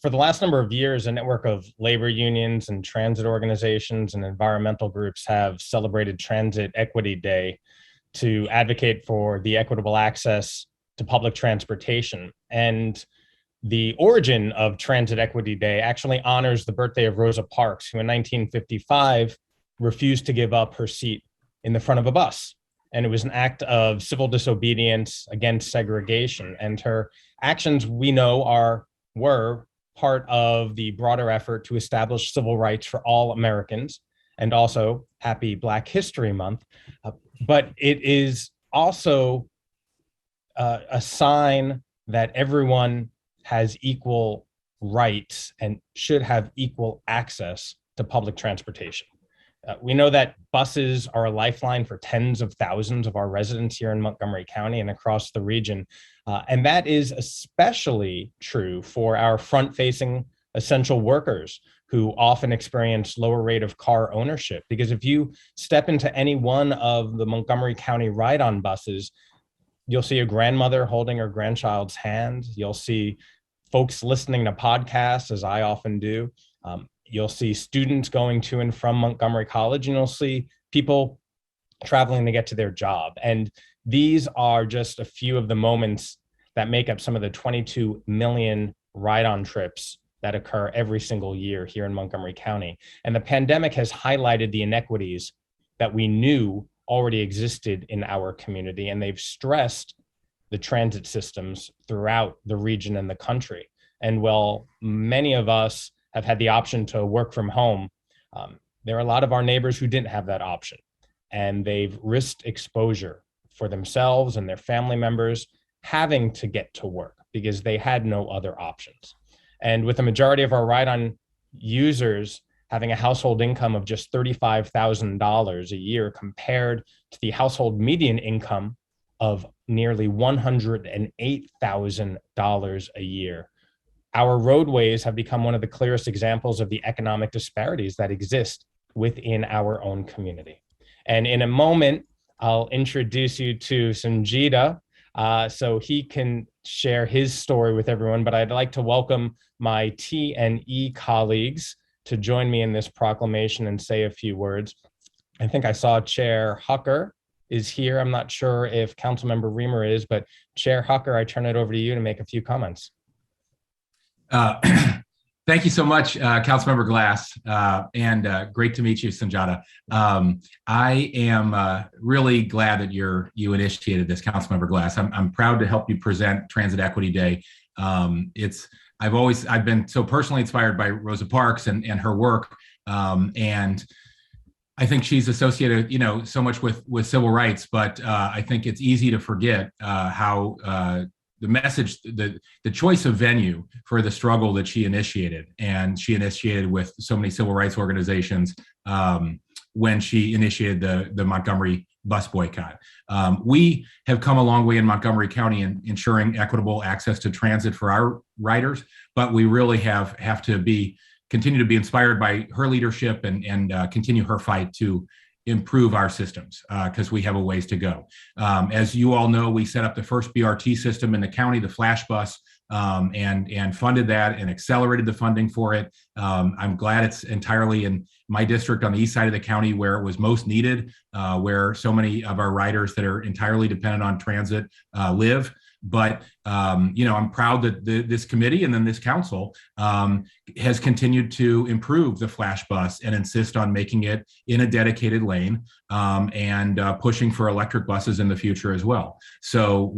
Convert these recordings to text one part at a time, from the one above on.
For the last number of years, a network of labor unions and transit organizations and environmental groups have celebrated Transit Equity Day to advocate for the equitable access to public transportation. And the origin of Transit Equity Day actually honors the birthday of Rosa Parks, who in 1955 refused to give up her seat in the front of a bus. And it was an act of civil disobedience against segregation. And her actions, we know, were part of the broader effort to establish civil rights for all Americans, and also happy Black History Month. But it is also a sign that everyone has equal rights and should have equal access to public transportation. We know that buses are a lifeline for tens of thousands of our residents here in Montgomery County and across the region. And that is especially true for our front-facing essential workers who often experience lower rate of car ownership. Because if you step into any one of the Montgomery County ride-on buses, you'll see a grandmother holding her grandchild's hand. You'll see folks listening to podcasts, as I often do. You'll see students going to and from Montgomery College, and you'll see people traveling to get to their job. And these are just a few of the moments that make up some of the 22 million ride-on trips that occur every single year here in Montgomery County. And the pandemic has highlighted the inequities that we knew already existed in our community, and they've stressed the transit systems throughout the region and the country. And while many of us have had the option to work from home, there are a lot of our neighbors who didn't have that option, and they've risked exposure for themselves and their family members having to get to work because they had no other options. And with the majority of our ride-on users having a household income of just $35,000 a year compared to the household median income of nearly $108,000 a year, our roadways have become one of the clearest examples of the economic disparities that exist within our own community. And in a moment, I'll introduce you to Sanjita so he can share his story with everyone. But I'd like to welcome my T&E colleagues to join me in this proclamation and say a few words. I think I saw Chair Hucker is here. I'm not sure if Councilmember Reamer is, but Chair Hucker, I turn it over to you to make a few comments. Thank you so much, Councilmember Glass, and great to meet you, Sanjata. I am really glad that you initiated this, Councilmember Glass. I'm proud to help you present Transit Equity Day. I've been so personally inspired by Rosa Parks and her work, and I think she's associated, so much with civil rights. But I think it's easy to forget how the message, the choice of venue for the struggle that she initiated, and she initiated with so many civil rights organizations when she initiated the Montgomery bus boycott. We have come a long way in Montgomery County in ensuring equitable access to transit for our riders, but we really have to continue to be inspired by her leadership and continue her fight to improve our systems because we have a ways to go. As you all know, we set up the first BRT system in the county, the Flash Bus, and funded that and accelerated the funding for it. I'm glad it's entirely in my district on the east side of the county where it was most needed, where so many of our riders that are entirely dependent on transit live. But, I'm proud that this committee and then this council has continued to improve the Flash Bus and insist on making it in a dedicated lane and pushing for electric buses in the future as well. So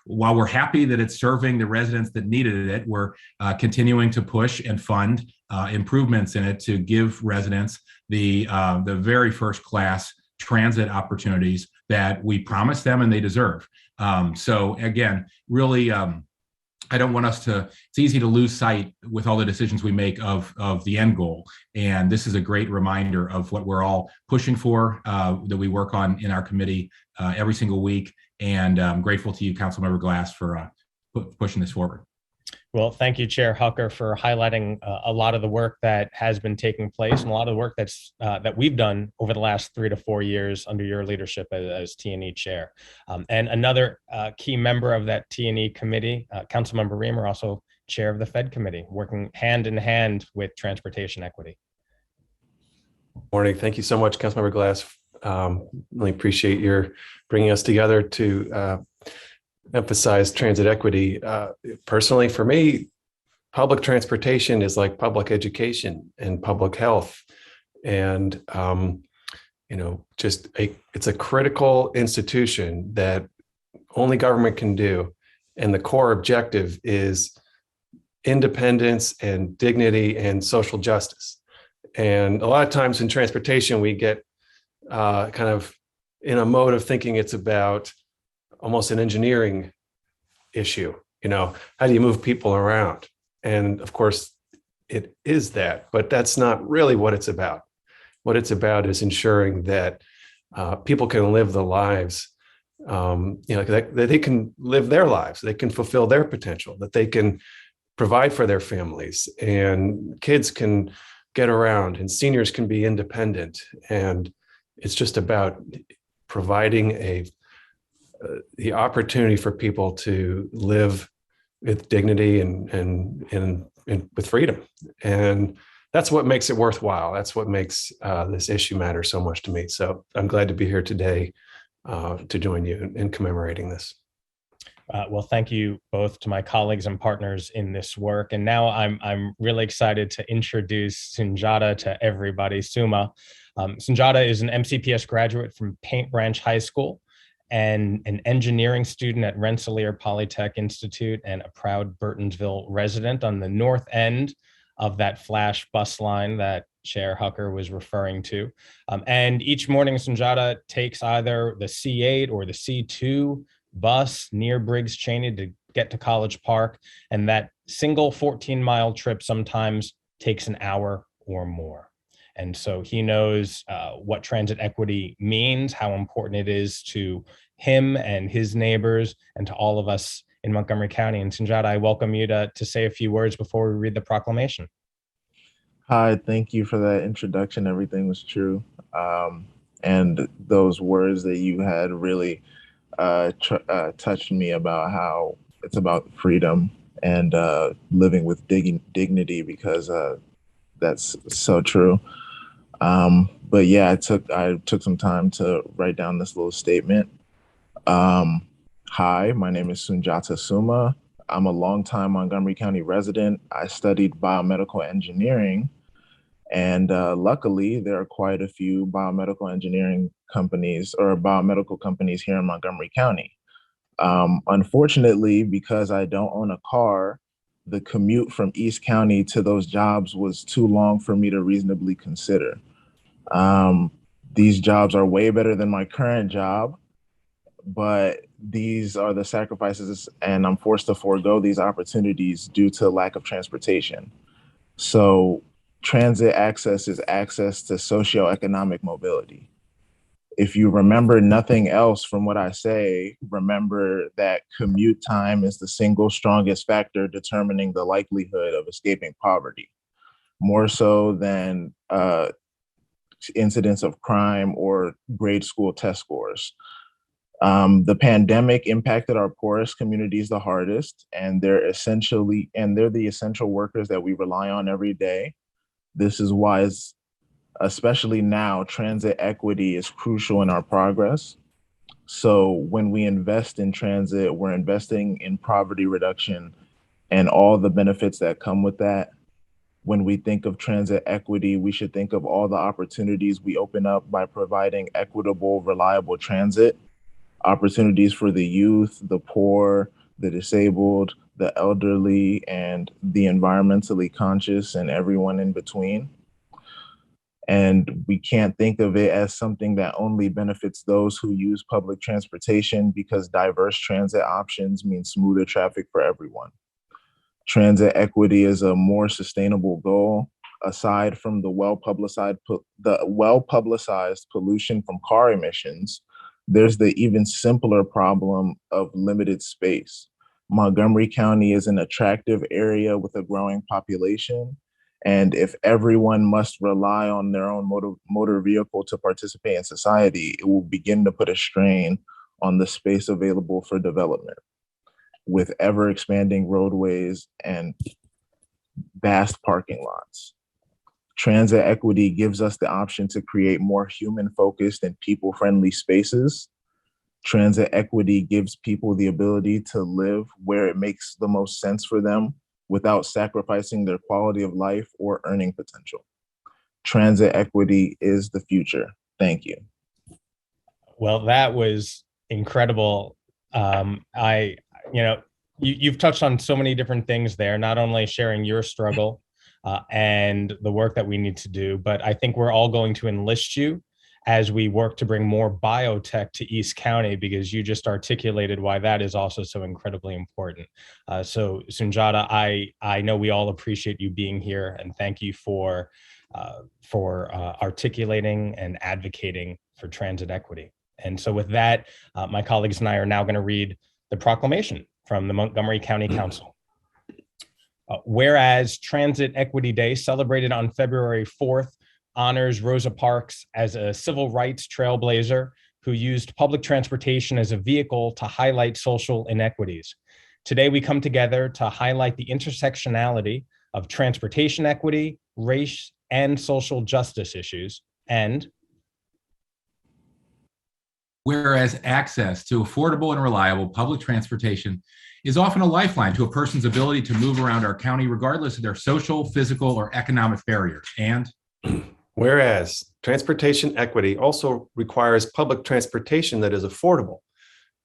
while we're happy that it's serving the residents that needed it, we're continuing to push and fund improvements in it to give residents the very first class transit opportunities that we promised them and they deserve. So again, really, I don't want us to, it's easy to lose sight with all the decisions we make of the end goal. And this is a great reminder of what we're all pushing for, that we work on in our committee every single week. And I'm grateful to you, Councilmember Glass, for pushing this forward. Well, thank you, Chair Hucker, for highlighting a lot of the work that has been taking place and a lot of the work that we've done over the last 3 to 4 years under your leadership as T&E Chair. And another key member of that T&E committee, Councilmember Reamer, also chair of the Fed committee, working hand in hand with transportation equity. Morning. Thank you so much, Councilmember Glass. Really appreciate your bringing us together to emphasize transit equity. Personally, for me, public transportation is like public education and public health. And, it's a critical institution that only government can do. And the core objective is independence and dignity and social justice. And a lot of times in transportation, we get kind of in a mode of thinking it's about almost an engineering issue. How do you move people around? And of course, it is that, but that's not really what it's about. What it's about is ensuring that people can live the lives, that they can live their lives, they can fulfill their potential, that they can provide for their families, and kids can get around, and seniors can be independent. And it's just about providing the opportunity for people to live with dignity and with freedom. And that's what makes it worthwhile. That's what makes this issue matter so much to me. So I'm glad to be here today to join you in commemorating this. Well, thank you both to my colleagues and partners in this work. And now I'm really excited to introduce Sunjata to everybody. Suma. Sunjata is an MCPS graduate from Paint Branch High School and an engineering student at Rensselaer Polytech Institute and a proud Burtonsville resident on the north end of that flash bus line that Chair Hucker was referring to. And each morning, Sunjata takes either the C8 or the C2 bus near Briggs Cheney to get to College Park. And that single 14-mile trip sometimes takes an hour or more. And so he knows what transit equity means, how important it is to him and his neighbors and to all of us in Montgomery County. And Sunjata, I welcome you to say a few words before we read the proclamation. Hi, thank you for that introduction. Everything was true. And those words that you had really touched me about how it's about freedom and living with dignity, because that's so true. But yeah, I took some time to write down this little statement. Hi, my name is Sunjata Suma. I'm a longtime Montgomery County resident. I studied biomedical engineering, and luckily there are quite a few biomedical engineering companies or biomedical companies here in Montgomery County. Unfortunately, because I don't own a car, the commute from East County to those jobs was too long for me to reasonably consider. These jobs are way better than my current job, but these are the sacrifices, and I'm forced to forego these opportunities due to lack of transportation. So transit access is access to socioeconomic mobility. If you remember nothing else from what I say, remember that commute time is the single strongest factor determining the likelihood of escaping poverty, more so than incidents of crime or grade school test scores. The pandemic impacted our poorest communities the hardest, and they're the essential workers that we rely on every day. This is why, especially now, transit equity is crucial in our progress. So when we invest in transit, we're investing in poverty reduction and all the benefits that come with that. When we think of transit equity, we should think of all the opportunities we open up by providing equitable, reliable transit, opportunities for the youth, the poor, the disabled, the elderly, and the environmentally conscious, and everyone in between. And we can't think of it as something that only benefits those who use public transportation, because diverse transit options mean smoother traffic for everyone. Transit equity is a more sustainable goal. Aside from the well-publicized pollution from car emissions, there's the even simpler problem of limited space. Montgomery County is an attractive area with a growing population. And if everyone must rely on their own motor vehicle to participate in society, it will begin to put a strain on the space available for development. with ever expanding roadways and vast parking lots. Transit equity gives us the option to create more human-focused and people-friendly spaces. Transit equity gives people the ability to live where it makes the most sense for them without sacrificing their quality of life or earning potential. Transit equity is the future. Thank you. Well, that was incredible. You've touched on so many different things there, not only sharing your struggle and the work that we need to do, but I think we're all going to enlist you as we work to bring more biotech to East County, because you just articulated why that is also so incredibly important. So Sunjata, I know we all appreciate you being here, and thank you for articulating and advocating for transit equity. And so with that, my colleagues and I are now going to read the proclamation from the Montgomery County Council. Whereas Transit Equity Day, celebrated on February 4th, honors Rosa Parks as a civil rights trailblazer who used public transportation as a vehicle to highlight social inequities. Today, we come together to highlight the intersectionality of transportation equity, race, and social justice issues. And whereas access to affordable and reliable public transportation is often a lifeline to a person's ability to move around our county, regardless of their social, physical, or economic barriers. And whereas transportation equity also requires public transportation that is affordable,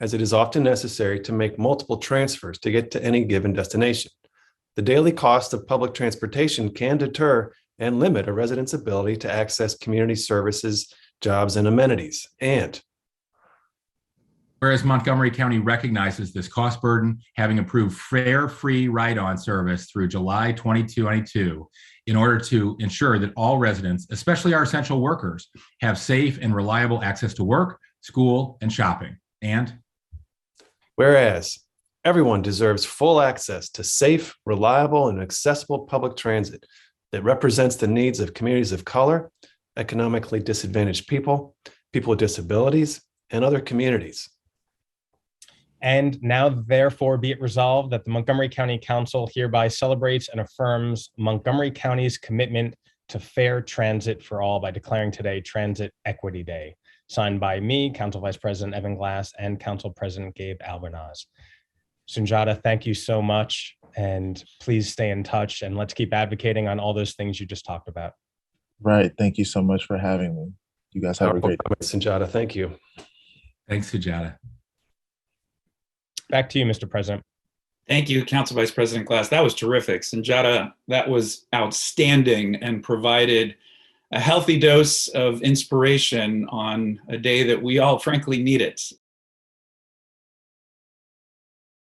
as it is often necessary to make multiple transfers to get to any given destination. The daily cost of public transportation can deter and limit a resident's ability to access community services, jobs, and amenities. And whereas Montgomery County recognizes this cost burden, having approved fare-free ride-on service through July 2022, in order to ensure that all residents, especially our essential workers, have safe and reliable access to work, school, and shopping. And whereas everyone deserves full access to safe, reliable, and accessible public transit that represents the needs of communities of color, economically disadvantaged people, people with disabilities, and other communities. And now, therefore, be it resolved that the Montgomery County Council hereby celebrates and affirms Montgomery County's commitment to fair transit for all by declaring today Transit Equity Day. Signed by me, Council Vice President Evan Glass, and Council President Gabe Albernaz. Sunjata, thank you so much. And please stay in touch, and let's keep advocating on all those things you just talked about. Right. Thank you so much for having me. You guys have a great day. Sunjata, thank you. Thanks, Sunjata. Back to you, Mr. President. Thank you, Council Vice President Glass. That was terrific. Sunjata, that was outstanding and provided a healthy dose of inspiration on a day that we all frankly need it.